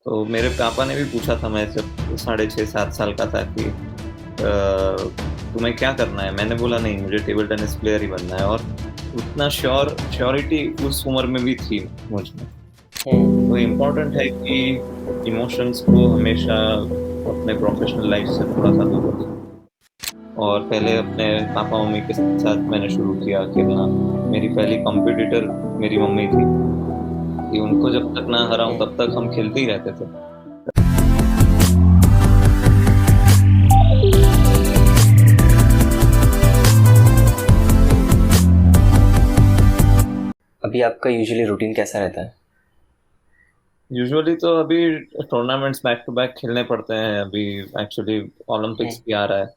तो मेरे पापा ने भी पूछा था, मैं जब 6.5-7 साल का था कि तुम्हें क्या करना है? मैंने बोला नहीं, मुझे टेबल टेनिस प्लेयर ही बनना है। और उतना श्योरिटी उस उम्र में भी थी मुझ में। हम्म। तो इम्पोर्टेंट है कि इमोशंस को हमेशा अपने प्रोफेशनल लाइफ से थोड़ा सा दूर रखें। और पहले अपने पापा मम्मी के साथ मैंने शुरू किया खेलना। मेरी पहली कॉम्पिटिटर मेरी मम्मी थी, कि उनको जब तक ना हराऊं हम्म। तब तक हम खेलते ही रहते थे। अभी आपका यूजुअली रूटीन कैसा रहता है? यूजुअली तो अभी टूर्नामेंट्स बैक टू बैक खेलने पड़ते हैं। अभी एक्चुअली हम्म। ओलंपिक्स भी आ रहा है।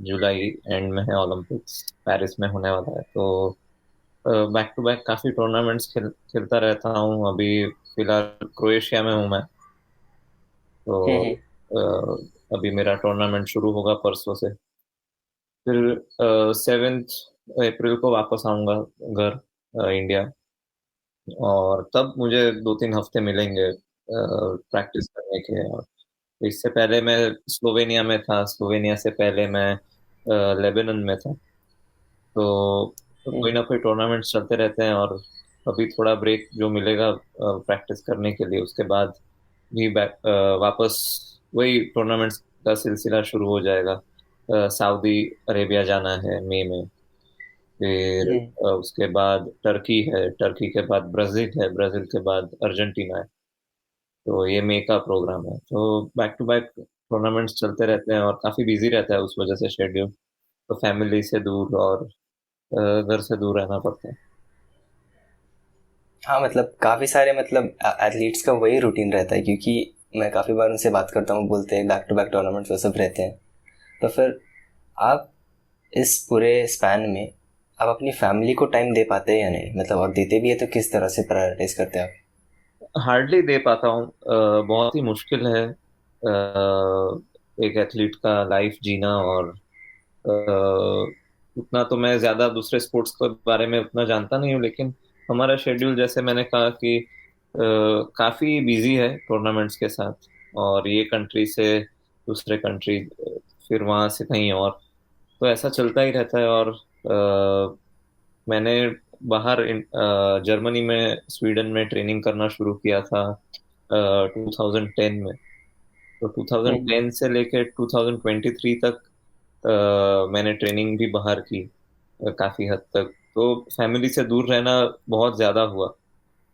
जुलाई एंड में है ओलंपिक्स, पेरिस में होने वाला है। तो बैक टू बैक काफी टूर्नामेंट्स खेलता रहता हूँ। अभी फिलहाल क्रोएशिया में हूँ मैं। तो हम्म। अभी मेरा टूर्नामेंट शुरू होगा परसों से। फिर 7 अप्रैल को वापस आऊंगा घर, इंडिया। और तब मुझे 2-3 हफ्ते मिलेंगे प्रैक्टिस करने के। और इससे पहले मैं स्लोवेनिया में था। स्लोवेनिया से पहले मैं लेबनान में था। तो कोई हम्म। ना कोई टूर्नामेंट चलते रहते हैं। और अभी थोड़ा ब्रेक जो मिलेगा प्रैक्टिस करने के लिए, उसके बाद भी वापस वही टूर्नामेंट्स का सिलसिला शुरू हो जाएगा। सऊदी अरेबिया जाना है मई में। फिर हम्म। उसके बाद टर्की है। टर्की के बाद ब्राजील है। ब्राजील के बाद अर्जेंटीना है। तो ये मई का प्रोग्राम है। तो बैक टू बैक टूर्नामेंट्स चलते रहते हैं और काफी बिजी रहता है उस वजह से शेड्यूल। तो फैमिली से दूर और घर से दूर रहना पड़ता है। हाँ, मतलब काफ़ी सारे मतलब एथलीट्स का वही रूटीन रहता है, क्योंकि मैं काफ़ी बार उनसे बात करता हूँ, बोलते हैं बैक टू बैक टूर्नामेंट्स वो सब रहते हैं। तो फिर आप इस पूरे स्पैन में आप अपनी फैमिली को टाइम दे पाते हैं या नहीं, मतलब और देते भी है तो किस तरह से प्रायोरिटाइज करते हैं आप? हार्डली दे पाता हूँ। बहुत ही मुश्किल है एक एथलीट का लाइफ जीना। और उतना तो मैं ज्यादा दूसरे स्पोर्ट्स के बारे में उतना जानता नहीं हूँ, लेकिन हमारा शेड्यूल जैसे मैंने कहा कि काफी बिजी है टूर्नामेंट्स के साथ। और ये कंट्री से दूसरे कंट्री, फिर वहां से कहीं और। तो ऐसा चलता ही रहता है। और मैंने बाहर जर्मनी में, स्वीडन में ट्रेनिंग करना शुरू किया था 2010 में। तो हम्म। 2010 से लेकर 2023 तक मैंने ट्रेनिंग भी बाहर की काफी हद तक। तो फैमिली से दूर रहना बहुत ज्यादा हुआ।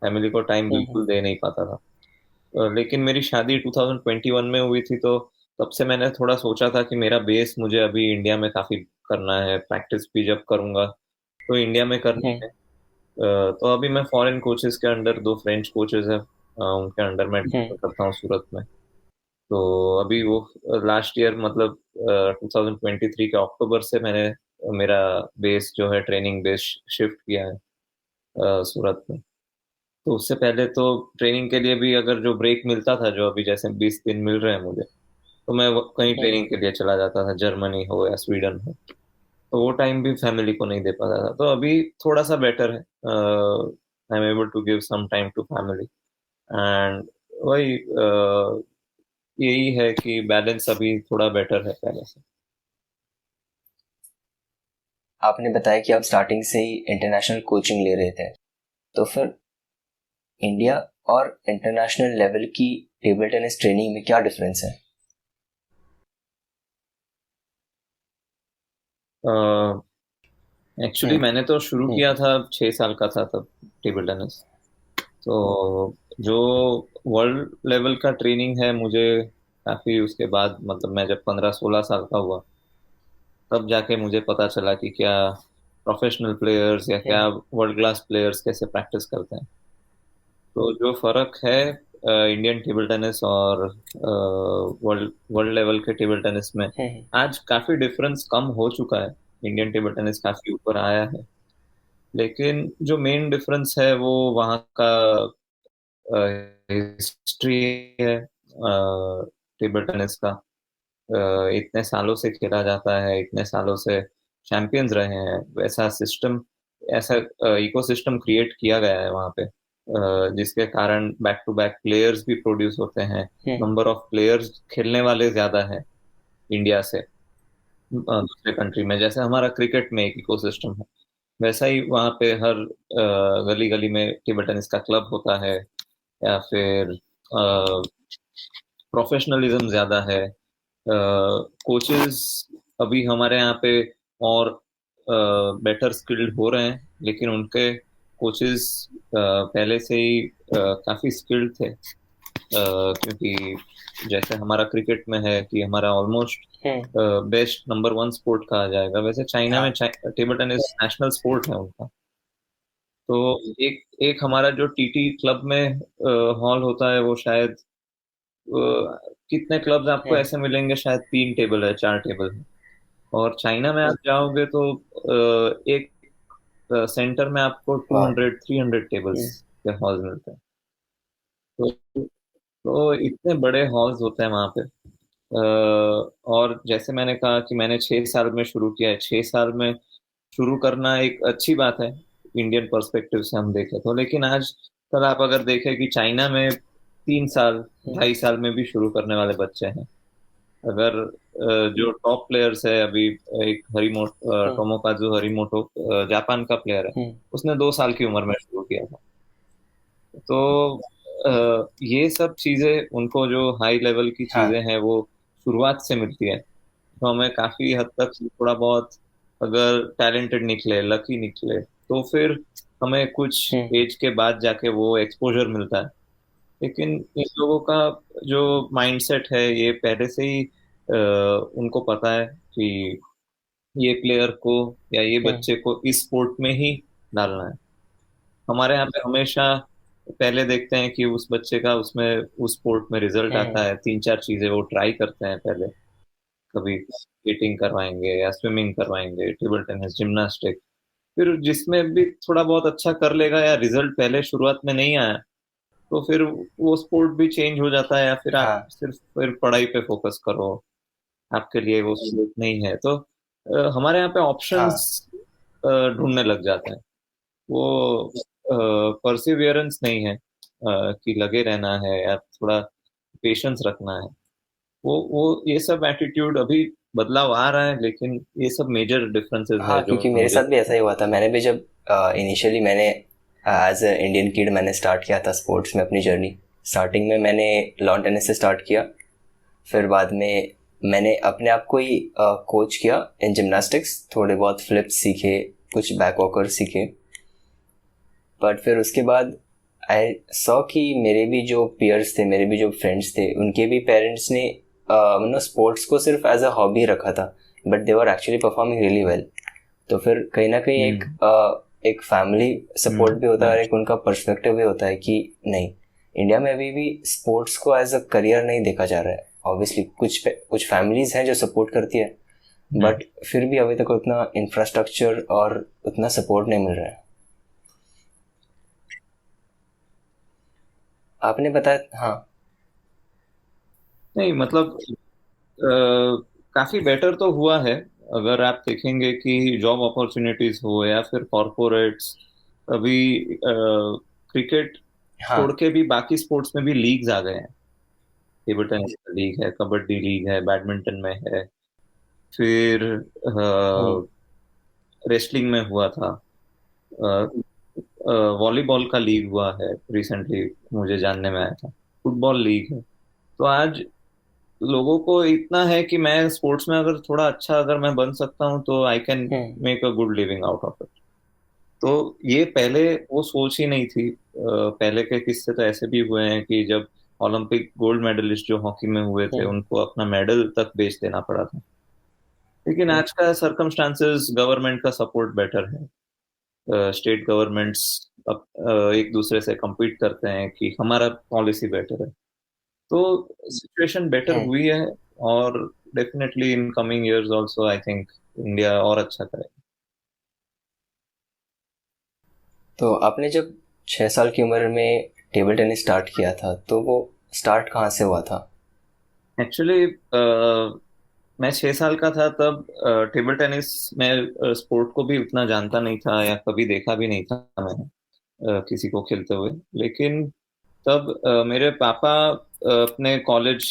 फैमिली को टाइम हम्म। बिल्कुल दे नहीं पाता था। लेकिन मेरी शादी 2021 में हुई थी। तो तब से मैंने थोड़ा सोचा था कि मेरा बेस मुझे अभी इंडिया में काफी करना है। प्रैक्टिस भी जब करूंगा तो इंडिया में करनी हम्म। है। तो अभी मैं फॉरेन कोचेस के अंडर, 2 फ्रेंच कोचेस हैं, उनके अंडर मैं हम्म। करता हूँ सूरत में। तो अभी वो लास्ट ईयर, मतलब 2023 के अक्टूबर से मैंने मेरा बेस जो है, ट्रेनिंग बेस शिफ्ट किया है सूरत में। तो उससे पहले तो ट्रेनिंग के लिए भी अगर जो ब्रेक मिलता था, जो अभी जैसे 20 दिन मिल रहे हैं मुझे, तो मैं कहीं हम्म। ट्रेनिंग के लिए चला जाता था, जर्मनी हो या स्वीडन हो। तो वो टाइम भी फैमिली को नहीं दे पाता था। तो अभी थोड़ा सा बेटर है। I am able to give some time to family. And वही यही है कि बैलेंस अभी थोड़ा बेटर है पहले से। आपने बताया कि आप स्टार्टिंग से ही इंटरनेशनल कोचिंग ले रहे थे, तो फिर इंडिया और इंटरनेशनल लेवल की टेबल टेनिस ट्रेनिंग में क्या डिफरेंस है? एक्चुअली हम्म। मैंने तो शुरू हम्म। किया था, 6 साल का था तब, टेबल टेनिस। तो जो वर्ल्ड लेवल का ट्रेनिंग है मुझे काफी उसके बाद, मतलब मैं जब 15-16 साल का हुआ, तब जाके मुझे पता चला कि क्या प्रोफेशनल प्लेयर्स या क्या हम्म। वर्ल्ड क्लास प्लेयर्स कैसे प्रैक्टिस करते हैं। तो जो फर्क है इंडियन टेबल टेनिस और वर्ल्ड वर्ल्ड लेवल के टेबल टेनिस में, हम्म। आज काफी डिफरेंस कम हो चुका है। इंडियन टेबल टेनिस काफी ऊपर आया है। लेकिन जो मेन डिफरेंस है वो वहाँ का हिस्ट्री है टेबल टेनिस का। इतने सालों से खेला जाता है, इतने सालों से चैंपियंस रहे हैं। वैसा सिस्टम, ऐसा इकोसिस्टम क्रिएट किया गया है वहाँ पे। जिसके कारण बैक टू बैक प्लेयर्स भी प्रोड्यूस होते हैं। हम्म। नंबर ऑफ प्लेयर्स खेलने वाले ज्यादा है इंडिया से दूसरे कंट्री में। जैसे हमारा क्रिकेट में एक इकोसिस्टम है, वैसा ही वहाँ पे हर गली गली में टेबल टेनिस का क्लब होता है, या फिर प्रोफेशनलिज्म ज्यादा है। कोचेस अभी हमारे यहाँ पे और बेटर स्किल्ड हो रहे हैं, लेकिन उनके कोचेस पहले से ही काफी स्किल्ड थे। क्योंकि जैसे हमारा क्रिकेट में है कि हमारा ऑलमोस्ट हम्म। बेस्ट नंबर वन स्पोर्ट कहा जाएगा, वैसे चाइना में हाँ। टेबल टेनिस नेशनल स्पोर्ट है उनका। तो एक एक हमारा जो टीटी क्लब में हॉल होता है, वो शायद कितने क्लब्स आपको हम्म। ऐसे मिलेंगे, शायद 3 टेबल है, 4 टेबल है। और चाइना में आप जाओगे तो एक सेंटर में आपको टू वाह। हंड्रेड 300 टेबल्स हम्म। के हॉल मिलते हैं। तो, तो इतने बड़े हॉल्स होते हैं वहाँ पे। और जैसे मैंने कहा कि मैंने 6 साल में शुरू किया है, 6 साल में शुरू करना एक अच्छी बात है इंडियन पर्सपेक्टिव से हम देखें तो। लेकिन आज कल आप अगर देखें कि चाइना में 3 साल, हम्म। 2.5 साल में भी शुरू करने वाले बच्चे हैं। अगर जो टॉप प्लेयर्स है अभी, एक हम्म। टोमोकाजु हरिमोटो जापान का प्लेयर है, हम्म। उसने 2 साल की उम्र में शुरू किया था। तो ये सब चीजें उनको, जो हाई लेवल की हाँ। चीजें हैं, वो शुरुआत से मिलती है। तो हमें काफी हद तक थोड़ा बहुत, अगर टैलेंटेड निकले, लकी निकले, तो फिर हमें कुछ हम्म। एज के बाद जाके वो एक्सपोजर मिलता है। लेकिन इन लोगों का जो माइंडसेट है, ये पहले से ही उनको पता है कि ये प्लेयर को या ये हम्म। बच्चे को इस स्पोर्ट में ही डालना है। हमारे यहाँ पे हमेशा पहले देखते हैं कि उस बच्चे का उसमें उस स्पोर्ट में रिजल्ट हम्म। आता है, 3 4 चीजें वो ट्राई करते हैं पहले। कभी स्केटिंग करवाएंगे या स्विमिंग करवाएंगे, टेबल टेनिस, जिम्नास्टिक। फिर जिसमें भी थोड़ा बहुत अच्छा कर लेगा या रिजल्ट पहले शुरुआत में नहीं आया, तो फिर वो स्पोर्ट भी चेंज हो जाता है, या फिर आप हाँ। सिर्फ फिर पढ़ाई पे फोकस करो, आपके लिए वो स्पोर्ट नहीं है। तो हमारे यहाँ पे हाँ। ऑप्शंस ढूंढने लग जाते हैं। वो परसिवियरेंस नहीं है, कि लगे रहना है या थोड़ा पेशेंस रखना है। वो ये सब एटीट्यूड अभी बदलाव आ रहा है, लेकिन ये सब मेजर डिफरेंसेस हाँ, है जो क्योंकि मेरे मुझे साथ भी लगता ऐसा है। ही हुआ था। मैंने भी जब इनिशियली मैंने एज अ इंडियन किड मैंने स्टार्ट किया था स्पोर्ट्स में अपनी जर्नी। स्टार्टिंग में मैंने लॉन टेनिस से स्टार्ट किया। फिर बाद में मैंने अपने आप को ही कोच किया इन जिमनास्टिक्स। थोड़े बहुत फ्लिप्स सीखे, कुछ बैक वॉकर सीखे। बट फिर उसके बाद आई सॉ कि मेरे भी जो पीयर्स थे, मेरे भी जो फ्रेंड्स थे, उनके भी पेरेंट्स ने मतलब स्पोर्ट्स को सिर्फ एज अ हॉबी रखा था, but they were actually performing really well. तो फिर कहीं ना कहीं एक हम्म। एक फैमिली सपोर्ट हम्म। भी होता है और हम्म। एक उनका पर्सपेक्टिव भी होता है कि नहीं, इंडिया में अभी भी स्पोर्ट्स को एज अ करियर नहीं देखा जा रहा है। ऑब्वियसली कुछ फैमिलीज हैं जो सपोर्ट करती है, हम्म। बट फिर भी अभी तक उतना इंफ्रास्ट्रक्चर और उतना सपोर्ट नहीं मिल रहा है। आपने बताया। हाँ। नहीं मतलब काफी बेटर तो हुआ है। अगर आप देखेंगे कि जॉब अपॉर्चुनिटीज हो या फिर कॉरपोरेट्स, अभी क्रिकेट हाँ। छोड़ के भी बाकी स्पोर्ट्स में भी लीग्स आ गए हैं। टेबल टेनिस का लीग है, कबड्डी लीग है, बैडमिंटन में है, फिर हम्म। रेसलिंग में हुआ था, वॉलीबॉल का लीग हुआ है रिसेंटली, मुझे जानने में आया था, फुटबॉल लीग है। तो आज लोगों को इतना है कि मैं स्पोर्ट्स में अगर थोड़ा अच्छा अगर मैं बन सकता हूँ, तो I can hmm. Make a good living out of it. तो ये पहले वो सोच ही नहीं थी। पहले के किस्से तो ऐसे भी हुए हैं कि जब ओलंपिक गोल्ड मेडलिस्ट जो हॉकी में हुए थे, हम्म। उनको अपना मेडल तक बेच देना पड़ा था। लेकिन आज का सरकमस्टांसेस, गवर्नमेंट का सपोर्ट बेटर है, स्टेट गवर्नमेंट्स एक दूसरे से compete करते हैं कि हमारा पॉलिसी बेटर है। तो सिचुएशन बेटर हम्म। हुई है। और definitely in coming years also I think India और अच्छा करेगा। तो आपने जब 6 साल की उम्र में टेबल टेनिस स्टार्ट किया था, तो वो स्टार्ट कहाँ से हुआ था? एक्चुअली मैं 6 साल का था तब। टेबल टेनिस में स्पोर्ट को भी उतना जानता नहीं था या कभी देखा भी नहीं था मैंने। किसी को खेलते हुए। लेकिन तब मेरे पापा अपने कॉलेज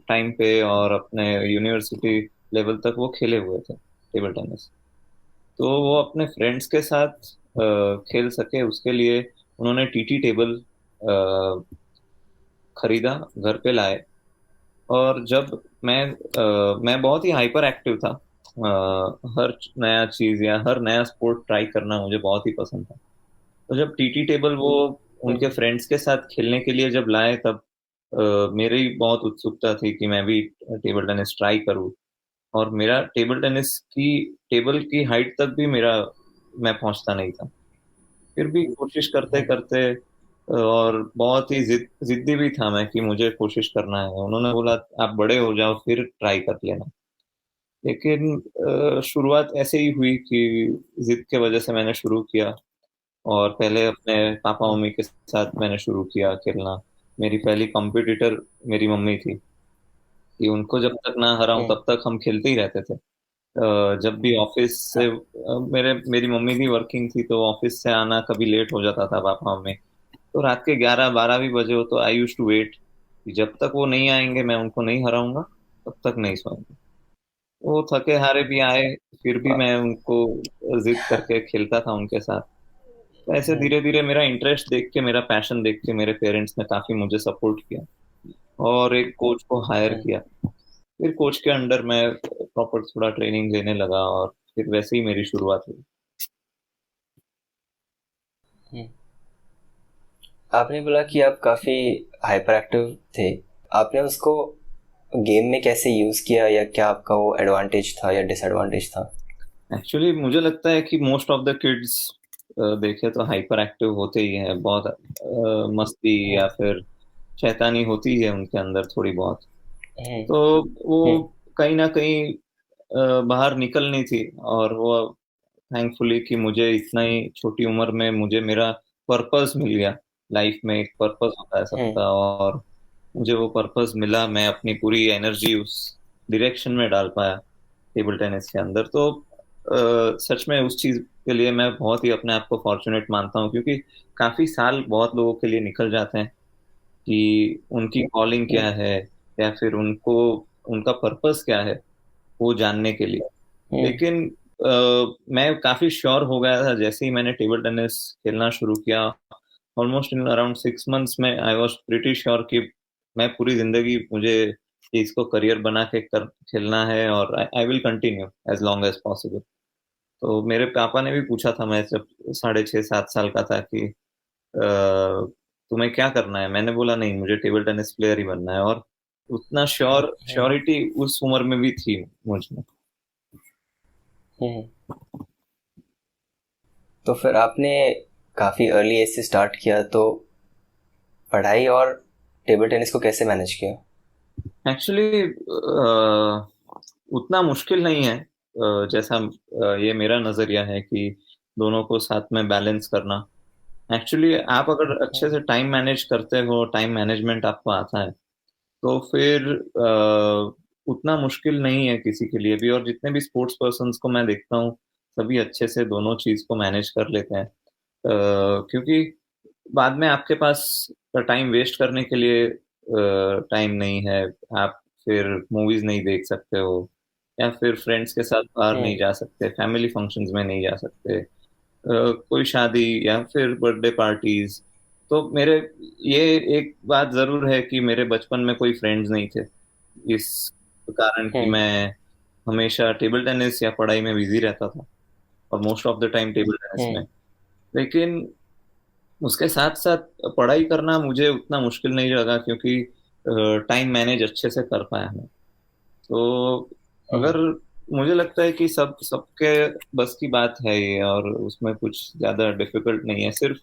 टाइम पे और अपने यूनिवर्सिटी लेवल तक वो खेले हुए थे टेबल टेनिस। तो वो अपने फ्रेंड्स के साथ खेल सके उसके लिए उन्होंने टीटी टेबल खरीदा, घर पे लाए। और जब मैं बहुत ही हाइपर एक्टिव था। हर नया चीज या हर नया स्पोर्ट ट्राई करना मुझे बहुत ही पसंद था। तो जब टीटी टेबल वो उनके फ्रेंड्स के साथ खेलने के लिए जब लाए, तब मेरी बहुत उत्सुकता थी कि मैं भी टेबल टेनिस ट्राई करूँ। और मेरा टेबल टेनिस की टेबल की हाइट तक भी मेरा मैं पहुंचता नहीं था। फिर भी कोशिश करते करते और बहुत ही जिद्दी भी था मैं कि मुझे कोशिश करना है। उन्होंने बोला आप बड़े हो जाओ फिर ट्राई कर लेना। लेकिन शुरुआत ऐसे ही हुई कि जिद के वजह से मैंने शुरू किया। और पहले अपने पापा मम्मी के साथ मैंने शुरू किया खेलना। मेरी पहली कॉम्पिटिटर मेरी मम्मी थी कि उनको जब तक ना हराऊं तब तक हम खेलते ही रहते थे। जब भी ऑफिस से मेरे मेरी मम्मी भी वर्किंग थी, तो ऑफिस से आना कभी लेट हो जाता था पापा मम्मी। तो रात के 11-12 भी बजे हो तो आई यूज टू वेट कि जब तक वो नहीं आएंगे मैं उनको नहीं हराऊंगा, तब तक नहीं सोएंगे। वो थके हारे भी आए, फिर भी मैं उनको जिद करके खेलता था उनके साथ। तो ऐसे धीरे धीरे मेरा इंटरेस्ट देख के, मेरा पैशन देख के मेरे पेरेंट्स ने काफी मुझे सपोर्ट किया और एक कोच को हायर किया। फिर कोच के अंडर मैं प्रॉपर थोड़ा ट्रेनिंग लेने लगा और फिर वैसे ही मेरी शुरुआत हुई। आपने बोला कि आप काफ़ी हाइपर एक्टिव थे। आपने उसको गेम में कैसे यूज़ किया, या क्या आपका वो एडवांटेज था या डिसएडवांटेज था? एक्चुअली मुझे लगता है कि मोस्ट ऑफ द किड्स देखे तो हाइपर एक्टिव होते ही हैं। बहुत मस्ती या फिर शैतानी होती है उनके अंदर थोड़ी बहुत। तो वो कहीं ना कहीं बाहर निकलनी थी। और वो थैंकफुली कि मुझे इतना ही छोटी उम्र में मुझे मेरा पर्पस मिल गया। लाइफ में एक पर्पस होता है सबका, और मुझे वो पर्पस मिला। मैं अपनी पूरी एनर्जी उस डायरेक्शन में डाल पाया टेबल टेनिस के अंदर। तो सच में उस चीज के लिए मैं बहुत ही अपने आप को फॉर्चुनेट मानता हूँ, क्योंकि काफी साल बहुत लोगों के लिए निकल जाते हैं कि उनकी कॉलिंग क्या है या फिर उनको उनका पर्पस क्या है वो जानने के लिए। लेकिन मैं काफी श्योर हो गया था जैसे ही मैंने टेबल टेनिस खेलना शुरू किया। ऑलमोस्ट इन अराउंड 6 मंथ्स में आई वॉज प्रिटी श्योर कि मैं पूरी जिंदगी मुझे इसको करियर बना के कर खेलना है, और I will continue as long as possible. तो मेरे पापा ने भी पूछा था मैं जब 6.5-7 साल का था कि तुम्हें क्या करना है। मैंने बोला नहीं, मुझे टेबल टेनिस प्लेयर ही बनना है। और उतना श्योरिटी उस उम्र में भी थी मुझ में। तो फिर आपने काफ़ी अर्ली एज से स्टार्ट किया, तो पढ़ाई और टेबल टेनिस को कैसे मैनेज किया? एक्चुअली उतना मुश्किल नहीं है जैसा ये मेरा नजरिया है कि दोनों को साथ में बैलेंस करना। एक्चुअली आप अगर अच्छे से टाइम मैनेज करते हो, टाइम मैनेजमेंट आपको आता है, तो फिर उतना मुश्किल नहीं है किसी के लिए भी। और जितने भी स्पोर्ट्स पर्सन्स को मैं देखता हूँ, सभी अच्छे से दोनों चीज को मैनेज कर लेते हैं। क्योंकि बाद में आपके पास टाइम वेस्ट करने के लिए टाइम नहीं है। आप फिर मूवीज नहीं देख सकते हो, या फिर फ्रेंड्स के साथ बाहर नहीं जा सकते, फैमिली फंक्शंस में नहीं जा सकते, कोई शादी या फिर बर्थडे पार्टीज। तो मेरे ये एक बात जरूर है कि मेरे बचपन में कोई फ्रेंड्स नहीं थे, इस कारण कि मैं हमेशा टेबल टेनिस या पढ़ाई में बिजी रहता था, और most of the time table tennis में। लेकिन उसके साथ साथ पढ़ाई करना मुझे उतना मुश्किल नहीं लगा, क्योंकि टाइम मैनेज अच्छे से कर पाया मैं। तो अगर मुझे लगता है कि सबके बस की बात है ये, और उसमें कुछ ज्यादा डिफिकल्ट नहीं है। सिर्फ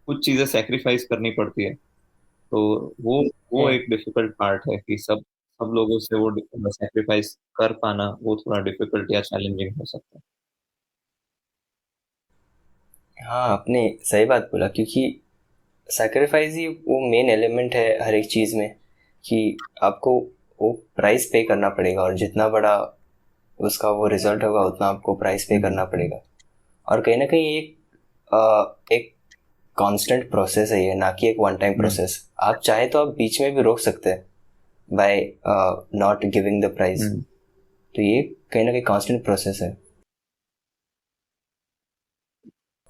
कुछ चीजें सेक्रीफाइस करनी पड़ती है। तो वो एक डिफिकल्ट पार्ट है कि सब सब लोगों से वो सेक्रीफाइस कर पाना वो थोड़ा डिफिकल्ट या चैलेंजिंग हो सकता है। हाँ, आपने सही बात बोला, क्योंकि सैक्रिफाइस ही वो मेन एलिमेंट है हर एक चीज़ में, कि आपको वो प्राइस पे करना पड़ेगा, और जितना बड़ा उसका वो रिजल्ट होगा उतना आपको प्राइस पे करना हम्म। पड़ेगा। और कहीं ना कहीं एक कांस्टेंट प्रोसेस है ये, ना कि एक वन टाइम हम्म। प्रोसेस। आप चाहे तो आप बीच में भी रोक सकते हैं by not giving the prize. Hmm. तो ये कहीं ना कहीं कांस्टेंट प्रोसेस है।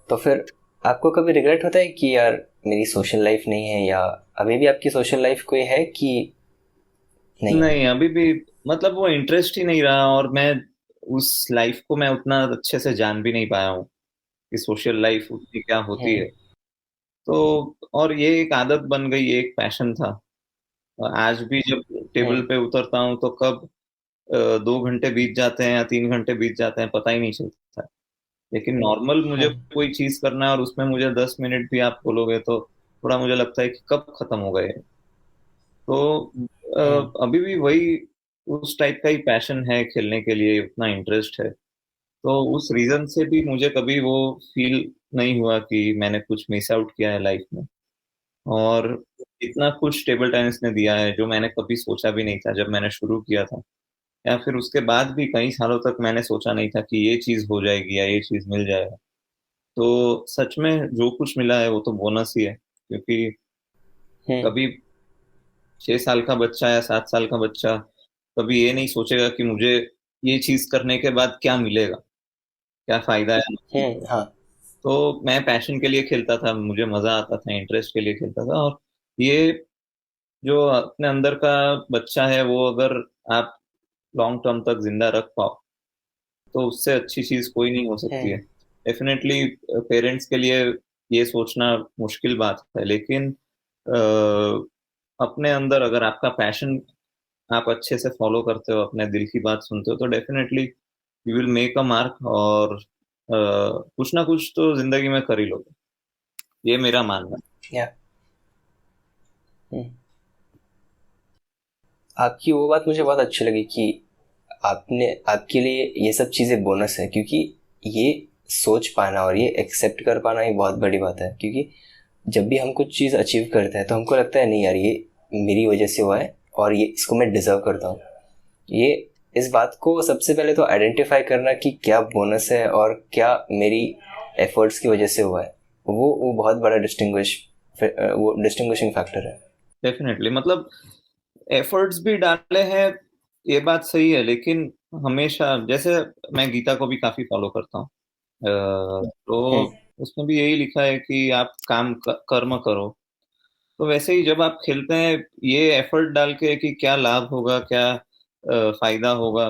तो फिर आपको कभी रिग्रेट होता है कि यार मेरी सोशल लाइफ नहीं है, या अभी भी आपकी सोशल लाइफ कोई है कि नहीं है? नहीं, अभी भी मतलब वो इंटरेस्ट ही नहीं रहा, और मैं उस लाइफ को मैं उतना अच्छे से जान भी नहीं पाया हूँ कि सोशल लाइफ उतनी क्या होती हम्म। है। तो और ये एक आदत बन गई, ये एक पैशन था। और आज भी जब टेबल हम्म। पे उतरता हूँ तो कब 2 घंटे बीत जाते हैं या 3 घंटे बीत जाते हैं पता ही नहीं चलता। लेकिन नॉर्मल मुझे हम्म। कोई चीज करना है और उसमें मुझे 10 मिनट भी आप बोलोगे तो थोड़ा मुझे लगता है कि कब खत्म हो गए। तो हम्म। अभी भी वही उस टाइप का ही पैशन है, खेलने के लिए उतना इंटरेस्ट है। तो उस रीजन से भी मुझे कभी वो फील नहीं हुआ कि मैंने कुछ मिस आउट किया है लाइफ में। और इतना कुछ टेबल टेनिस ने दिया है जो मैंने कभी सोचा भी नहीं था जब मैंने शुरू किया था, या फिर उसके बाद भी कई सालों तक मैंने सोचा नहीं था कि ये चीज हो जाएगी या ये चीज मिल जाएगा। तो सच में जो कुछ मिला है वो तो बोनस ही है, क्योंकि हम्म। कभी 6 साल का बच्चा या 7 साल का बच्चा कभी ये नहीं सोचेगा कि मुझे ये चीज करने के बाद क्या मिलेगा, क्या फायदा है। हाँ। तो मैं पैशन के लिए खेलता था, मुझे मजा आता था, इंटरेस्ट के लिए खेलता था। और ये जो अपने अंदर का बच्चा है वो अगर आप लॉन्ग टर्म तक जिंदा रख पाओ तो उससे अच्छी चीज कोई नहीं हो सकती है। हम्म। डेफिनेटली पेरेंट्स के लिए ये सोचना मुश्किल बात है, लेकिन अपने अंदर अगर आपका पैशन आप अच्छे से फॉलो करते हो, अपने दिल की बात सुनते हो, तो definitely you will make a mark, और कुछ ना कुछ तो जिंदगी में कर ही लोगे। ये मेरा मानना या आपकी वो बात मुझे बहुत अच्छी लगी कि आपने, आपके लिए ये सब चीज़ें बोनस है, क्योंकि ये सोच पाना और ये एक्सेप्ट कर पाना ही बहुत बड़ी बात है। क्योंकि जब भी हम कुछ चीज़ अचीव करते हैं तो हमको लगता है नहीं यार ये मेरी वजह से हुआ है और ये इसको मैं डिज़र्व करता हूँ। ये इस बात को सबसे पहले तो आइडेंटिफाई करना कि क्या बोनस है और क्या मेरी एफर्ट्स की वजह से हुआ है, वो बहुत बड़ा वो डिस्टिंग्विशिंग फैक्टर है। है। डेफिनेटली मतलब एफर्ट्स भी डाले हैं, ये बात सही है, लेकिन हमेशा जैसे मैं गीता को भी काफी फॉलो करता हूँ। हम्म। तो उसमें भी यही लिखा है कि आप कर्म करो। तो वैसे ही जब आप खेलते हैं, ये एफर्ट डाल के कि क्या लाभ होगा, क्या फायदा होगा,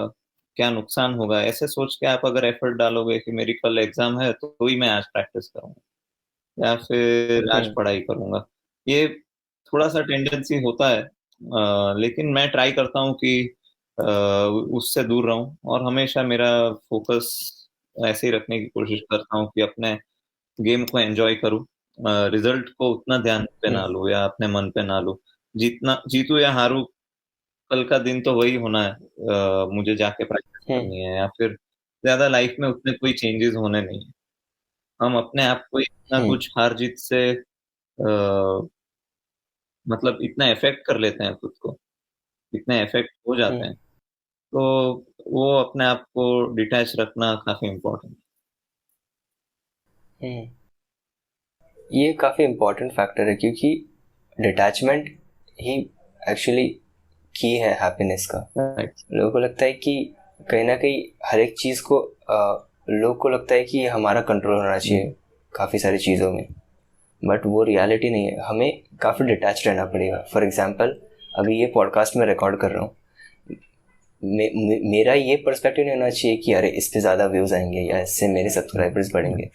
क्या नुकसान होगा, ऐसे सोच के आप अगर एफर्ट डालोगे कि मेरी कल एग्जाम है तो ही मैं आज प्रैक्टिस करूंगा या फिर आज हम्म। पढ़ाई करूंगा, ये थोड़ा सा टेंडेंसी होता है। लेकिन मैं ट्राई करता हूँ कि उससे दूर रहूं, और हमेशा मेरा फोकस ऐसे ही रखने की कोशिश करता हूँ कि अपने गेम को एंजॉय करूँ। रिजल्ट को उतना ध्यान पे ना हम्म। लूं या अपने मन पे ना लूं। जीतना जीतू या हारू, कल का दिन तो वही होना है। मुझे जाके प्रैक्टिस हम्म। करनी है, या फिर ज्यादा लाइफ में उतने कोई चेंजेस होने नहीं है। हम अपने आप को इतना हम्म। कुछ हार जीत से मतलब इतना इफेक्ट कर लेते हैं खुद को, इतने इफेक्ट हो जाते हम्म। हैं। तो वो अपने आप को डिटैच रखना काफी इम्पोर्टेंट हम्म। ये काफ़ी इम्पोर्टेंट फैक्टर है, क्योंकि डिटैचमेंट ही एक्चुअली की है हैप्पीनेस का। है। राइट। लोगों को लगता है कि कहीं ना कहीं हर एक चीज़ को लोगों को लगता है कि हमारा कंट्रोल होना चाहिए काफ़ी सारी चीज़ों में। बट वो रियलिटी नहीं है, हमें काफ़ी डिटैच रहना पड़ेगा। फॉर एग्जांपल, अभी ये पॉडकास्ट में रिकॉर्ड कर रहा हूँ, मेरा ये पर्सपेक्टिव नहीं होना चाहिए कि अरे इस पे ज़्यादा व्यूज़ आएंगे या इससे मेरे सब्सक्राइबर्स बढ़ेंगे।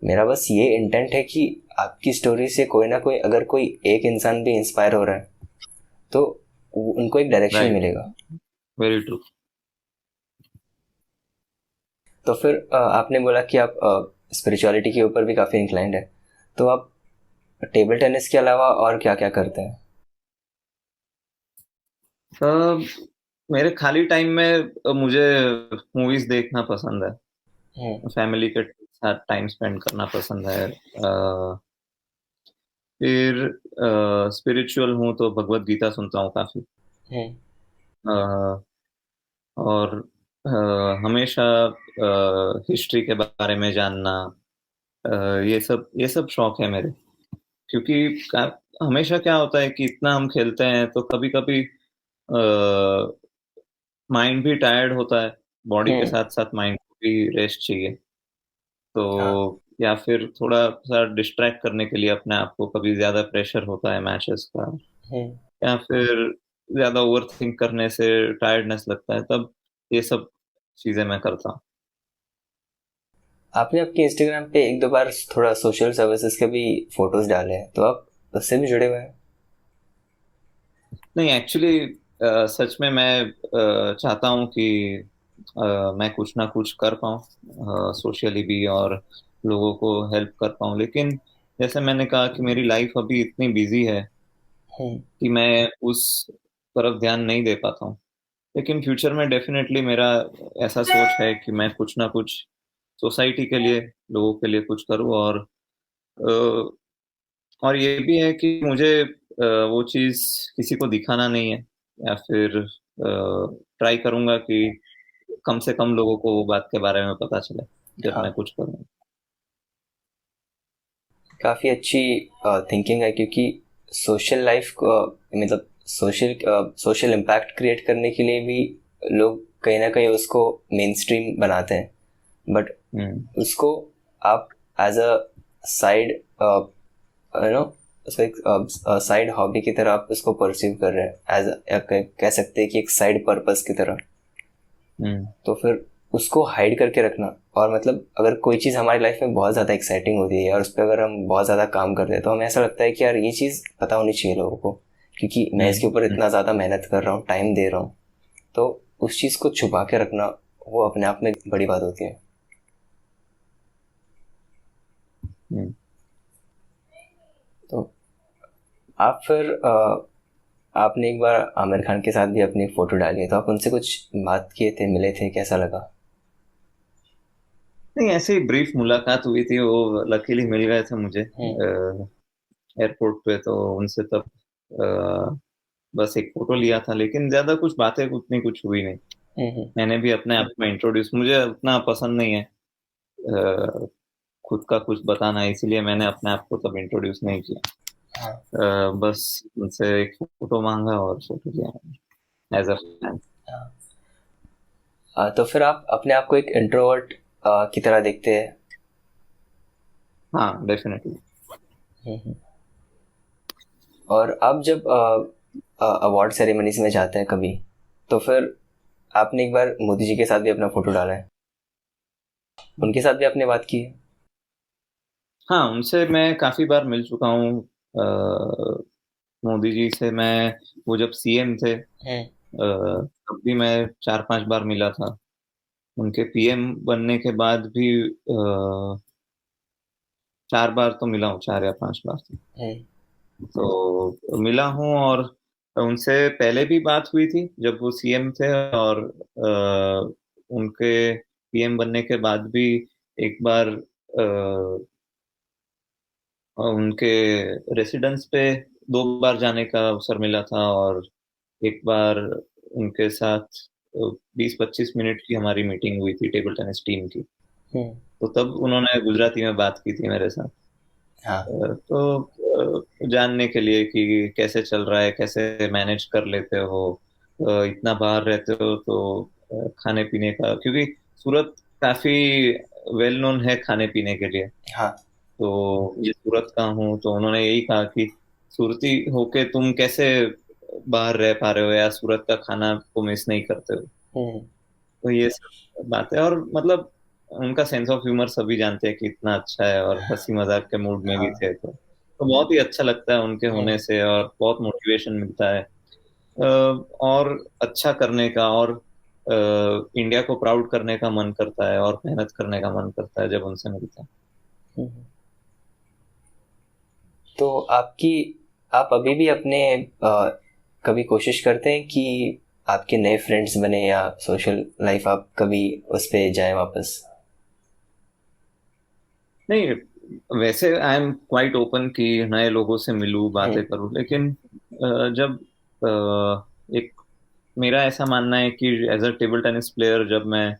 मेरा बस ये इंटेंट है कि आपकी स्टोरी से कोई ना कोई, अगर कोई एक इंसान भी इंस्पायर हो रहा है तो उनको एक डायरेक्शन राइट। मिलेगा। Very true. तो फिर आपने बोला कि आप स्पिरिचुअलिटी के ऊपर भी काफ़ी इंक्लाइंड है, तो आप टेबल टेनिस के अलावा और क्या क्या करते हैं? मेरे खाली टाइम में मुझे मूवीज देखना पसंद है, हम्म। फैमिली के साथ टाइम स्पेंड करना पसंद है। फिर स्पिरिचुअल हूँ तो भगवत गीता सुनता हूँ काफी। हम्म। अ, और हमेशा हिस्ट्री के बारे में जानना, अ, ये सब शौक है मेरे। क्योंकि हमेशा क्या होता है कि इतना हम खेलते हैं तो कभी कभी माइंड भी टायर्ड होता है, बॉडी के हम्म। साथ साथ माइंड को भी रेस्ट चाहिए। हाँ। तो या फिर थोड़ा सा डिस्ट्रैक्ट करने के लिए अपने आप को, कभी ज्यादा प्रेशर होता है मैचेस का, हम्म। या फिर ज्यादा ओवर थिंक करने से टायर्डनेस लगता है, तब ये सब चीजें मैं करता हूँ। आपने आपके इंस्टाग्राम पे एक दो बार थोड़ा सोशल सर्विसेज के भी फोटोज डाले हैं, तो आप उससे भी जुड़े हुए हैं? नहीं, एक्चुअली सच में मैं चाहता हूँ कि मैं कुछ ना कुछ कर पाऊँ सोशली भी, और लोगों को हेल्प कर पाऊँ, लेकिन जैसे मैंने कहा कि मेरी लाइफ अभी इतनी बिजी है हम्म। कि मैं उस तरफ ध्यान नहीं दे पाता हूँ। लेकिन फ्यूचर में डेफिनेटली मेरा ऐसा सोच है कि मैं कुछ ना कुछ सोसाइटी के लिए, लोगों के लिए कुछ करूँ। और ये भी है कि मुझे वो चीज़ किसी को दिखाना नहीं है, या फिर ट्राई करूंगा कि कम से कम लोगों को वो बात के बारे में पता चले जब मैं हाँ, कुछ करूँ। काफ़ी अच्छी थिंकिंग है, क्योंकि सोशल लाइफ को, मतलब सोशल इम्पैक्ट क्रिएट करने के लिए भी लोग कहीं ना कहीं उसको मेन स्ट्रीम बनाते हैं, बट हम्म। उसको आप as a side, you know, उसको एक साइड हॉबी की तरह आप उसको परसीव कर रहे हैं, कह सकते हैं कि एक साइड पर्पस की तरह। हम्म। तो फिर उसको हाइड करके रखना, और मतलब अगर कोई चीज़ हमारी लाइफ में बहुत ज़्यादा एक्साइटिंग होती है और उस पर अगर हम बहुत ज़्यादा काम करते हैं, तो हमें ऐसा लगता है कि यार ये चीज़ पता होनी चाहिए लोगों को, क्योंकि मैं इसके ऊपर हम्म। इतना ज़्यादा मेहनत कर रहा हूँ, टाइम दे रहा हूँ। तो उस चीज़ को छुपा के रखना, वो अपने आप में बड़ी बात होती है। हम्म। तो आप फिर आपने एक बार आमिर खान के साथ भी अपनी फ़ोटो डाली है, तो आप उनसे कुछ बात किए थे, मिले थे, कैसा लगा? नहीं, ऐसे ही ब्रीफ मुलाकात हुई थी, वो लकीली मिल गए थे मुझे हम्म। एयरपोर्ट पे, तो उनसे तब बस एक फोटो लिया था, लेकिन ज्यादा कुछ बातें उतनी कुछ हुई नहीं। हम्म। मैंने भी अपने आप में इंट्रोड्यूस, मुझे उतना पसंद नहीं है खुद का कुछ बताना, इसीलिए मैंने अपने आप को तब इंट्रोड्यूस नहीं किया। हाँ। बस उनसे एक फोटो मांगा और फोटो लिया एज अ फैन। हाँ। तो फिर आप अपने आप को एक इंट्रोवर्ट की तरह देखते हैं? हाँ, डेफिनेटली। हम्म। और आप जब अवार्ड सेरेमनीज में जाते हैं कभी, तो फिर आपने एक बार मोदी जी के साथ भी अपना फोटो डाला है, उनके साथ भी आपने बात की है? हाँ, उनसे मैं काफी बार मिल चुका हूँ। अ, मोदी जी से मैं, वो जब सीएम थे हम्म। तब भी मैं 4-5 बार मिला था। उनके पीएम बनने के बाद भी 4 बार तो मिला हूँ, 4 या 5 बार हम्म। तो मिला हूँ। और उनसे पहले भी बात हुई थी जब वो सीएम थे, और उनके पीएम बनने के बाद भी एक बार उनके रेसिडेंस पे 2 बार जाने का अवसर मिला था। और एक बार उनके साथ 20-25 मिनट की हमारी मीटिंग हुई थी टेबल टेनिस टीम की। हम्म। तो तब उन्होंने गुजराती में बात की थी मेरे साथ। हाँ। जानने के लिए कि कैसे चल रहा है, कैसे मैनेज कर लेते हो, इतना बाहर रहते हो तो खाने पीने का, क्योंकि सूरत काफी वेल नोन है खाने पीने के लिए। हाँ। तो ये सूरत का हूँ, तो उन्होंने यही कहा कि सूरती होके तुम कैसे बाहर रह पा रहे हो, या सूरत का खाना को मिस नहीं करते हो। हम्म। तो ये सब बातें, और मतलब उनका सेंस ऑफ ह्यूमर सभी जानते हैं कि इतना अच्छा है, और हंसी मजाक के मूड में भी हाँ। थे, तो बहुत ही अच्छा लगता है उनके हम्म। होने से, और बहुत मोटिवेशन मिलता है और अच्छा करने का, और इंडिया को प्राउड करने का मन करता है, और मेहनत करने का मन करता है जब उनसे मिलता है। हम्म। तो आप अभी भी अपने कभी कोशिश करते हैं कि आपके नए फ्रेंड्स बने, या सोशल लाइफ आप कभी उस पे जाएं वापस? नहीं, वैसे आई एम क्वाइट ओपन कि नए लोगों से मिलूं, हम्म। बातें करूं, लेकिन जब एक, मेरा ऐसा मानना है कि as a table tennis player जब मैं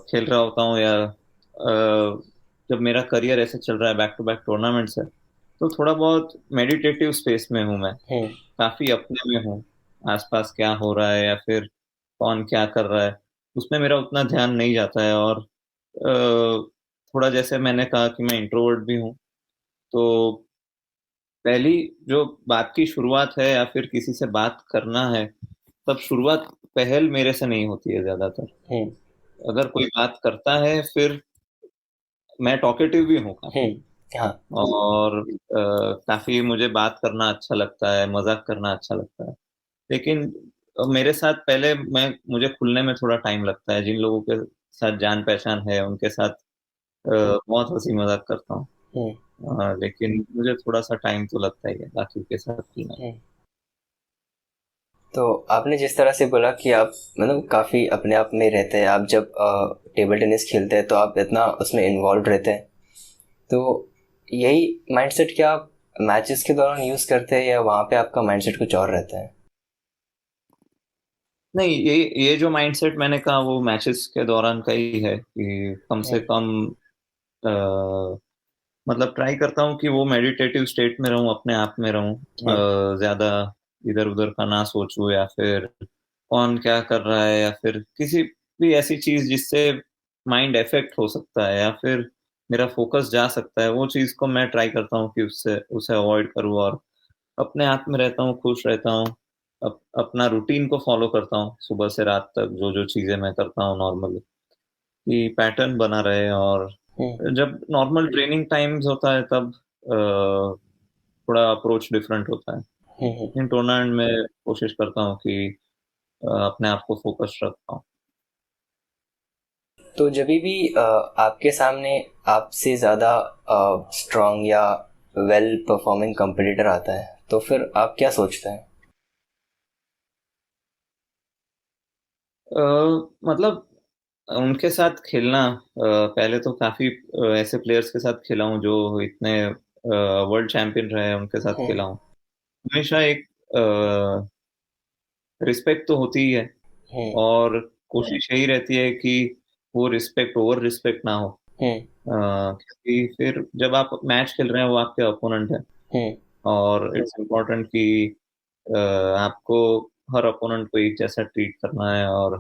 खेल रहा होता हूँ, या जब मेरा करियर ऐसे चल रहा है बैक टू बैक टूर्नामेंट्स है, तो थोड़ा बहुत मेडिटेटिव स्पेस में हूँ मैं, हम्म। काफी अपने में हूँ। आसपास क्या हो रहा है या फिर कौन क्या कर रहा है, उसमें मेरा उतना ध्यान नहीं जाता है। और थोड़ा जैसे मैंने कहा कि मैं इंट्रोवर्ट भी हूँ, तो पहली जो बात की शुरुआत है या फिर किसी से बात करना है, तब शुरुआत पहल मेरे से नहीं होती है ज्यादातर। हम्म। अगर कोई बात करता है, फिर मैं टॉकेटिव भी हूँ काफी। हम्म। हाँ। और काफी मुझे बात करना अच्छा लगता है, मजाक करना अच्छा लगता है। लेकिन मेरे साथ पहले मैं मुझे खुलने में थोड़ा टाइम लगता है। जिन लोगों के साथ जान पहचान है उनके साथ बहुत हंसी मजाक करता हूँ। हम्म। लेकिन मुझे थोड़ा सा टाइम तो लगता ही है बाकी के साथ खुलने में। हम्म। तो आपने जिस तरह से बोला कि आप मतलब काफ़ी अपने आप में रहते हैं, आप जब टेबल टेनिस खेलते हैं तो आप इतना उसमें इन्वॉल्व रहते हैं, तो यही माइंडसेट क्या आप मैचेस के दौरान यूज़ करते हैं या वहाँ पे आपका माइंडसेट कुछ और रहता है? नहीं, ये जो माइंडसेट मैंने कहा वो मैचेस के दौरान का ही है कि कम से हम्म। कम मतलब ट्राई करता हूँ कि वो मेडिटेटिव स्टेट में रहूँ, अपने आप में रहूँ। हम्म। ज्यादा इधर उधर का ना सोचूं, या फिर कौन क्या कर रहा है, या फिर किसी भी ऐसी चीज जिससे माइंड अफेक्ट हो सकता है या फिर मेरा फोकस जा सकता है, वो चीज को मैं ट्राई करता हूँ कि उससे उसे अवॉइड करूँ। और अपने आप में रहता हूँ, खुश रहता हूँ। अपना रूटीन को फॉलो करता हूँ सुबह से रात तक, जो जो चीजें मैं करता हूँ नॉर्मली, कि पैटर्न बना रहे। और हम्म। जब नॉर्मल ट्रेनिंग टाइम्स होता है तब थोड़ा अप्रोच डिफरेंट होता है। हम्म। इन टूर्नामेंट में कोशिश करता हूँ कि अपने आप को फोकस रखता हूँ। तो जब भी आपके सामने आपसे ज़्यादा स्ट्रांग या वेल परफॉर्मिंग कंपटीटर आता है तो फिर आप क्या सोचते हैं? मतलब उनके साथ खेलना, पहले तो काफी ऐसे प्लेयर्स के साथ खेला हूँ जो इतने वर्ल्ड चैंपियन रहे हैं, उनके साथ हम्म। खेला हूँ। हमेशा एक रिस्पेक्ट तो होती ही है। हम्म। और कोशिश यही रहती है कि वो रिस्पेक्ट ओवर रिस्पेक्ट ना हो। हम्म। क्योंकि फिर जब आप मैच खेल रहे हैं वो आपके अपोनेंट है, हम्म। और इट्स इम्पोर्टेंट कि आपको हर अपोनेंट को एक जैसा ट्रीट करना है। और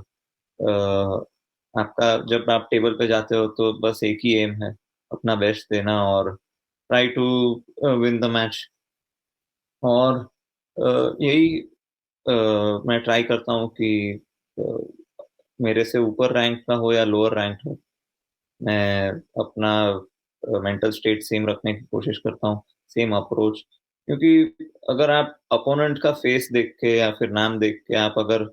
आपका जब आप टेबल पे जाते हो तो बस एक ही एम है, अपना बेस्ट देना और try to win the match. और यही मैं ट्राई करता हूँ कि मेरे से ऊपर रैंक का हो या लोअर रैंक हो, मैं अपना मेंटल स्टेट सेम रखने की कोशिश करता हूँ, सेम अप्रोच। क्योंकि अगर आप अपोनेंट का फेस देख के या फिर नाम देख के आप अगर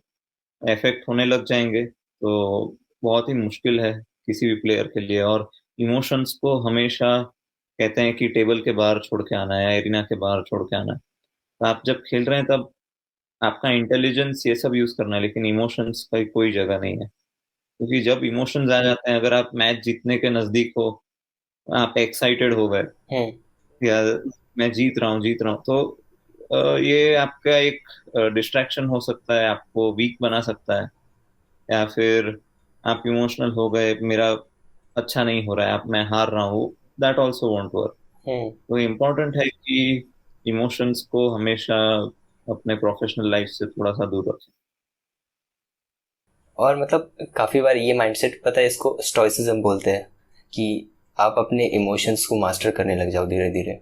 इफेक्ट होने लग जाएंगे, तो बहुत ही मुश्किल है किसी भी प्लेयर के लिए। और इमोशंस को हमेशा कहते हैं कि टेबल के बाहर छोड़ के आना है या एरिना के बाहर छोड़ के आना है। तो आप जब खेल रहे हैं तब आपका इंटेलिजेंस ये सब यूज करना है, लेकिन इमोशंस का कोई जगह नहीं है। क्योंकि जब इमोशंस आ जाते हैं, अगर आप मैच जीतने के नजदीक हो, आप एक्साइटेड हो गए हम्म। या मैं जीत रहा हूँ, तो ये आपका एक डिस्ट्रैक्शन हो सकता है, आपको वीक बना सकता है। या फिर आप इमोशनल हो गए, मेरा अच्छा नहीं हो रहा है, आप मैं हार रहा हूँ, दैट ऑल्सो वॉन्ट वर्क। हम्म। तो इम्पोर्टेंट है कि इमोशंस को हमेशा अपने प्रोफेशनल लाइफ से थोड़ा सा दूर रखें। और मतलब काफ़ी बार ये माइंडसेट, पता है, इसको स्टोइसिज्म बोलते हैं कि आप अपने इमोशंस को मास्टर करने लग जाओ धीरे धीरे।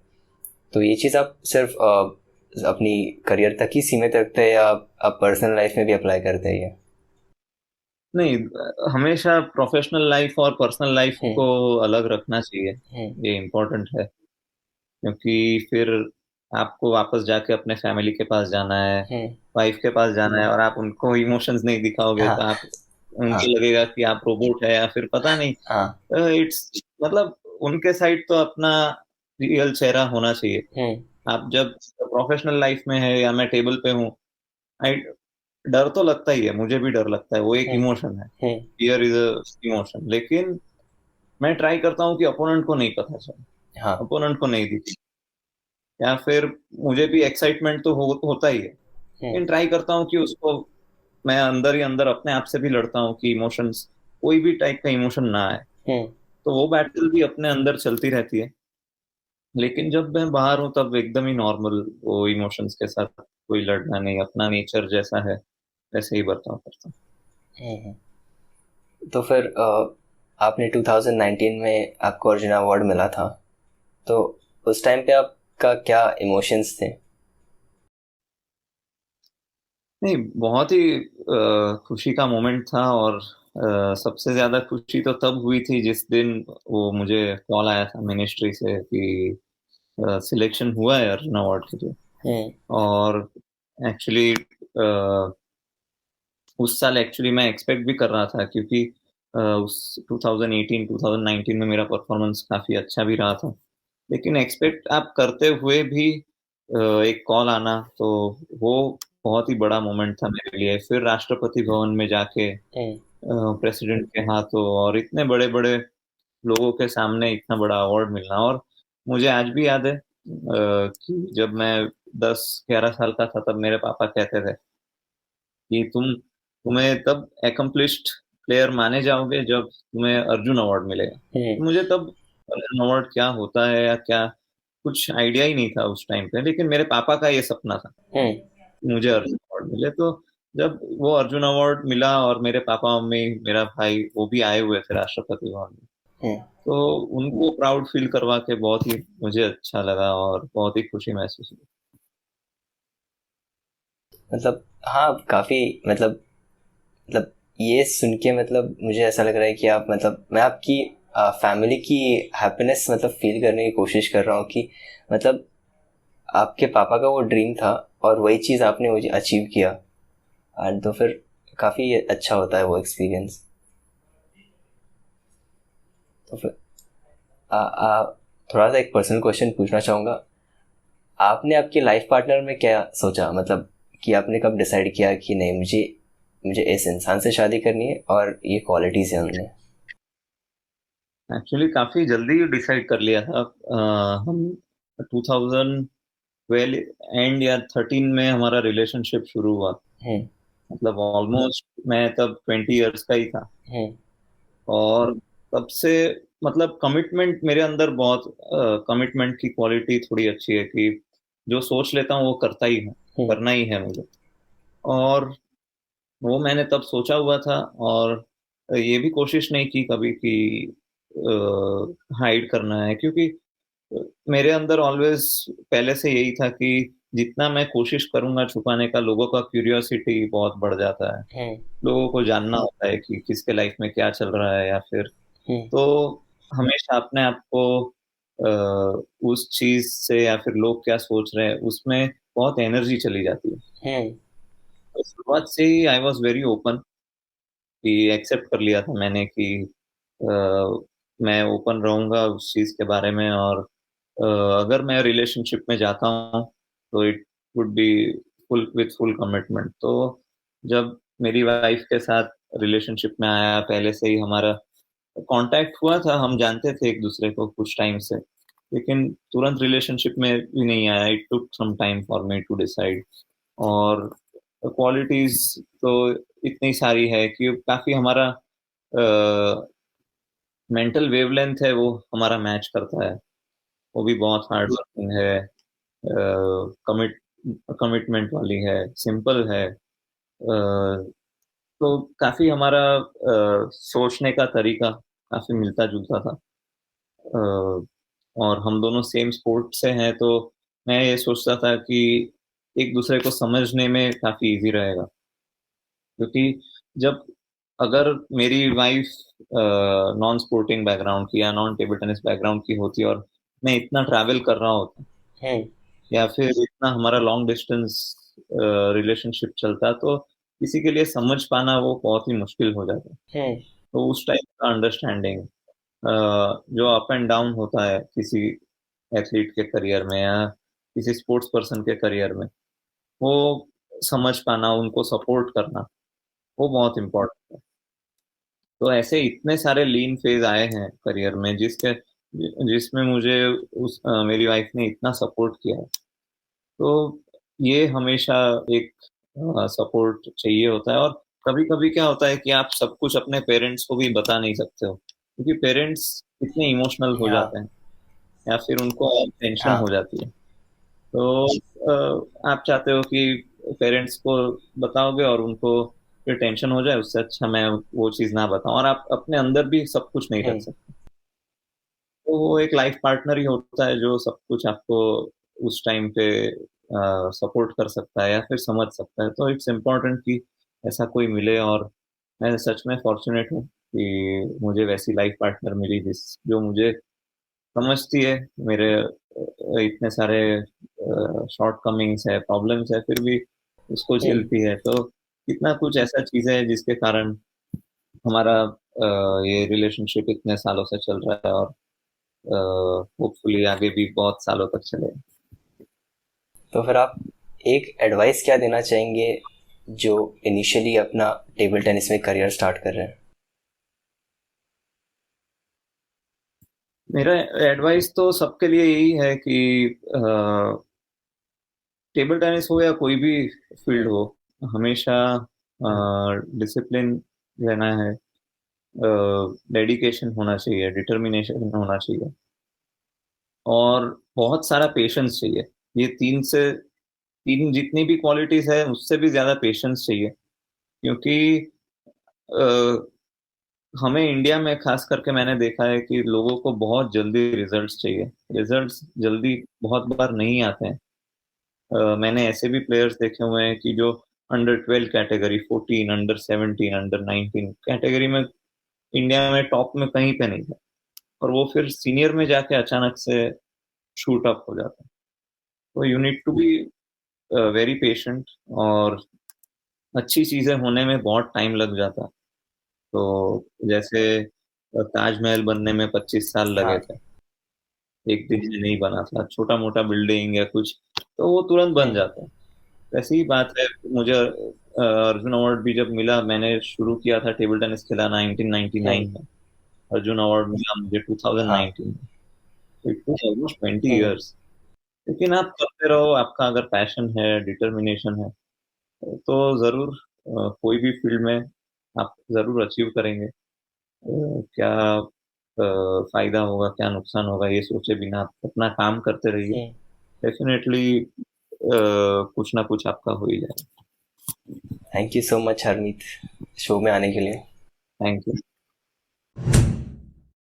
तो ये चीज़ आप सिर्फ अपनी करियर तक ही सीमित रखते हैं या आप पर्सनल लाइफ में भी अप्लाई करते हैं ये? नहीं, हमेशा प्रोफेशनल लाइफ और पर्सनल लाइफ हम्म। को अलग रखना चाहिए। हम्म। ये इम्पोर्टेंट है, क्योंकि फिर आपको वापस जाके अपने फैमिली के पास जाना है, हम्म। वाइफ के पास जाना है, और आप उनको इमोशंस नहीं दिखाओगे हाँ। तो आप हाँ। उनको लगेगा कि आप रोबोट है या फिर पता नहीं। हाँ। इट्स मतलब उनके साइड तो अपना रियल चेहरा होना चाहिए। हम्म। आप जब प्रोफेशनल लाइफ में है या मैं टेबल पे हूँ, आई डर तो लगता ही है, मुझे भी डर लगता है, वो एक हम्म। इमोशन है। Hmm. Fear is a emotion. लेकिन मैं ट्राई करता हूँ कि अपोनेंट को नहीं पता चले, हाँ। अपोनेंट को नहीं दिखे। या फिर मुझे भी एक्साइटमेंट तो होता ही है, हम्म। लेकिन ट्राई करता हूँ कि उसको मैं अंदर ही अंदर अपने आप से भी लड़ता हूँ कि इमोशंस, कोई भी टाइप का इमोशन ना आए। हम्म। तो वो बैटल भी अपने अंदर चलती रहती है। लेकिन जब मैं बाहर हूँ तब एकदम ही नॉर्मल, वो इमोशंस के साथ कोई लड़ना नहीं, अपना नेचर जैसा है वैसे ही बर्ताव करता हूँ। हम्म। तो फिर आपने 2019 में आपको अर्जुन अवार्ड मिला था, तो उस टाइम पे आपका क्या इमोशंस थे? नहीं, बहुत ही खुशी का मोमेंट था। और सबसे ज्यादा खुशी तो तब हुई थी जिस दिन वो मुझे कॉल आया था मिनिस्ट्री से कि सिलेक्शन हुआ है अर्जुन अवार्ड के लिए। हम्म। और एक्चुअली उस साल एक्चुअली मैं एक्सपेक्ट भी कर रहा था, क्योंकि उस 2018 2019 में मेरा परफॉर्मेंस काफी अच्छा भी रहा था। लेकिन एक्सपेक्ट आप करते हुए भी एक कॉल आना, तो वो बहुत ही बड़ा मोमेंट था मेरे लिए। फिर राष्ट्रपति भवन में जाके हम्म। प्रेसिडेंट के हाथों और इतने बड़े बड़े लोगों के सामने इतना बड़ा अवार्ड मिलना। और मुझे आज भी याद है कि जब मैं 10 11 साल का था तब मेरे पापा कहते थे कि तुम्हें तब एकम्प्लिश्ड प्लेयर माने जाओगे जब तुम्हें अर्जुन अवार्ड मिलेगा। हम्म। तो मुझे तब अर्जुन अवार्ड क्या होता है या क्या, कुछ आइडिया ही नहीं था उस टाइम पे। लेकिन मेरे पापा का ये सपना था हम्म। कि मुझे अर्जुन अवार्ड मिले। तो जब वो अर्जुन अवार्ड मिला और मेरे पापा मम्मी मेरा भाई वो भी आए हुए थे राष्ट्रपति भवन में, हम्म। तो उनको प्राउड फील करवा के बहुत ही मुझे अच्छा लगा और बहुत ही खुशी महसूस हुई। मतलब हाँ, काफ़ी मतलब ये सुन के मतलब मुझे ऐसा लग रहा है कि आप मतलब मैं आपकी फैमिली की हैप्पीनेस मतलब फील करने की कोशिश कर रहा हूँ कि मतलब आपके पापा का वो ड्रीम था और वही चीज़ आपने मुझे अचीव किया। एंड तो फिर काफ़ी अच्छा होता है वो एक्सपीरियंस। तो फिर थोड़ा सा एक पर्सनल क्वेश्चन पूछना चाहूँगा। आपने आपके लाइफ पार्टनर में क्या सोचा, मतलब कि आपने कब डिसाइड किया कि नहीं, मुझे मुझे इस इंसान से शादी करनी है और ये क्वालिटीज़ हैं उनमें? एक्चुअली काफी जल्दी डिसाइड कर लिया था। हम 2012 एंड या 13 में हमारा रिलेशनशिप शुरू हुआ। हम्म। मतलब ऑलमोस्ट मैं तब 20 इयर्स का ही था। हम्म। और तब से मतलब कमिटमेंट मेरे अंदर बहुत, कमिटमेंट की क्वालिटी थोड़ी अच्छी है कि जो सोच लेता हूँ वो करता ही है, हम्म। करना ही है मुझे। और वो मैंने तब सोचा हुआ था। और ये भी कोशिश नहीं की कभी कि हाइड करना है, क्योंकि मेरे अंदर ऑलवेज पहले से यही था कि जितना मैं कोशिश करूंगा छुपाने का, लोगों का क्यूरियोसिटी बहुत बढ़ जाता है। हम्म। लोगों को जानना होता है कि किसके लाइफ में क्या चल रहा है, या फिर हम्म। तो हमेशा अपने आप को उस चीज से या फिर लोग क्या सोच रहे हैं उसमें बहुत एनर्जी चली जाती है। हम्म। तो शुरुआत से ही आई वॉज वेरी ओपन, कि एक्सेप्ट कर लिया था मैंने कि मैं ओपन रहूंगा उस चीज के बारे में। और अ, अगर मैं रिलेशनशिप में जाता हूँ तो it would be full with full commitment. तो जब मेरी वाइफ के साथ रिलेशनशिप में आया, पहले से ही हमारा कांटेक्ट हुआ था, हम जानते थे एक दूसरे को कुछ टाइम से। लेकिन तुरंत रिलेशनशिप में भी नहीं आया, it took some time for me to decide. और क्वालिटीज तो इतनी सारी है कि काफी हमारा मेंटल वेवलेंथ है वो हमारा मैच करता है। वो भी बहुत हार्ड वर्किंग है, कमिट कमिटमेंट वाली है, सिंपल है। तो काफी हमारा सोचने का तरीका काफी मिलता जुलता था। और हम दोनों सेम स्पोर्ट से हैं, तो मैं ये सोचता था कि एक दूसरे को समझने में काफी इजी रहेगा। क्योंकि जब अगर मेरी वाइफ नॉन स्पोर्टिंग बैकग्राउंड की या नॉन टेबल टेनिस बैकग्राउंड की होती और मैं इतना ट्रैवल कर रहा होता, हम्म। या फिर इतना हमारा लॉन्ग डिस्टेंस रिलेशनशिप चलता, तो किसी के लिए समझ पाना वो बहुत ही मुश्किल हो जाता। हम्म। तो उस टाइप का अंडरस्टैंडिंग जो अप एंड डाउन होता है किसी एथलीट के करियर में या किसी स्पोर्ट्स पर्सन के करियर में, वो समझ पाना, उनको सपोर्ट करना, वो बहुत इम्पोर्टेंट है। तो ऐसे इतने सारे लीन फेज आए हैं करियर में जिसमें मुझे मेरी वाइफ ने इतना सपोर्ट किया है। तो ये हमेशा एक सपोर्ट चाहिए होता है। और कभी कभी क्या होता है कि आप सब कुछ अपने पेरेंट्स को भी बता नहीं सकते हो, क्योंकि पेरेंट्स इतने इमोशनल हो हाँ। जाते हैं। या फिर उनको टेंशन हाँ। हो जाती है। तो आप चाहते हो कि पेरेंट्स को बताओगे और उनको फिर टेंशन हो जाए, उससे अच्छा मैं वो चीज़ ना बताऊं, और आप अपने अंदर भी सब कुछ नहीं रख हम्म। सकते। तो वो एक लाइफ पार्टनर ही होता है जो सब कुछ आपको उस टाइम पे सपोर्ट कर सकता है या फिर समझ सकता है। तो इट्स इम्पोर्टेंट कि ऐसा कोई मिले, और मैं सच में फॉर्चुनेट हूँ कि मुझे वैसी लाइफ पार्टनर मिली जिस जो मुझे समझती है। मेरे इतने सारे शॉर्ट कमिंग्स है, प्रॉब्लम्स है, फिर भी उसको हम्म। झेलती है। तो कितना कुछ ऐसा चीज़ है जिसके कारण हमारा ये रिलेशनशिप इतने सालों से चल रहा है, और होपफुली आगे भी बहुत सालों तक चले। तो फिर आप एक एडवाइस क्या देना चाहेंगे जो इनिशियली अपना टेबल टेनिस में करियर स्टार्ट कर रहे हैं? मेरा एडवाइस तो सबके लिए यही है कि टेबल टेनिस हो या कोई भी फील्ड हम्म। हो, हमेशा डिसिप्लिन रहना है, डेडिकेशन होना चाहिए, डिटर्मिनेशन होना चाहिए, और बहुत सारा पेशेंस चाहिए। ये तीन जितनी भी क्वालिटीज है उससे भी ज्यादा पेशेंस चाहिए। क्योंकि हमें इंडिया में खास करके मैंने देखा है कि लोगों को बहुत जल्दी रिजल्ट्स चाहिए। रिजल्ट्स जल्दी बहुत बार नहीं आते हैं। मैंने ऐसे भी प्लेयर्स देखे हुए हैं कि जो under 12 category, 14, under 17, under 19 category में इंडिया में टॉप में कहीं पे नहीं था, और वो फिर सीनियर में जाके अचानक से शूट अप हो जाता है। तो you need to be very patient, और अच्छी चीजें होने में बहुत टाइम लग जाता है। तो जैसे ताजमहल बनने में 25 साल लगे हाँ। थे, एक दिन में नहीं बना था। छोटा मोटा बिल्डिंग या कुछ तो वो तुरंत बन हम्म। जाता है। वैसी ही बात है। मुझे अर्जुन अवार्ड भी जब मिला, मैंने शुरू किया था टेबल टेनिस खेला हम्म। 1999 में। अर्जुन अवार्ड मिला मुझे हाँ। 2019 में। It took almost 20 hmm. Years. लेकिन आप करते रहो, आपका अगर पैशन है, डिटर्मिनेशन है, तो जरूर कोई भी फील्ड में आप जरूर अचीव करेंगे। क्या फायदा होगा, क्या नुकसान होगा, ये सोचे बिना आप अपना काम करते रहिए। हम्म। डेफिनेटली कुछ ना कुछ आपका हो ही जाएगा। Thank you so much Harmeet, show में आने के लिए। Thank you.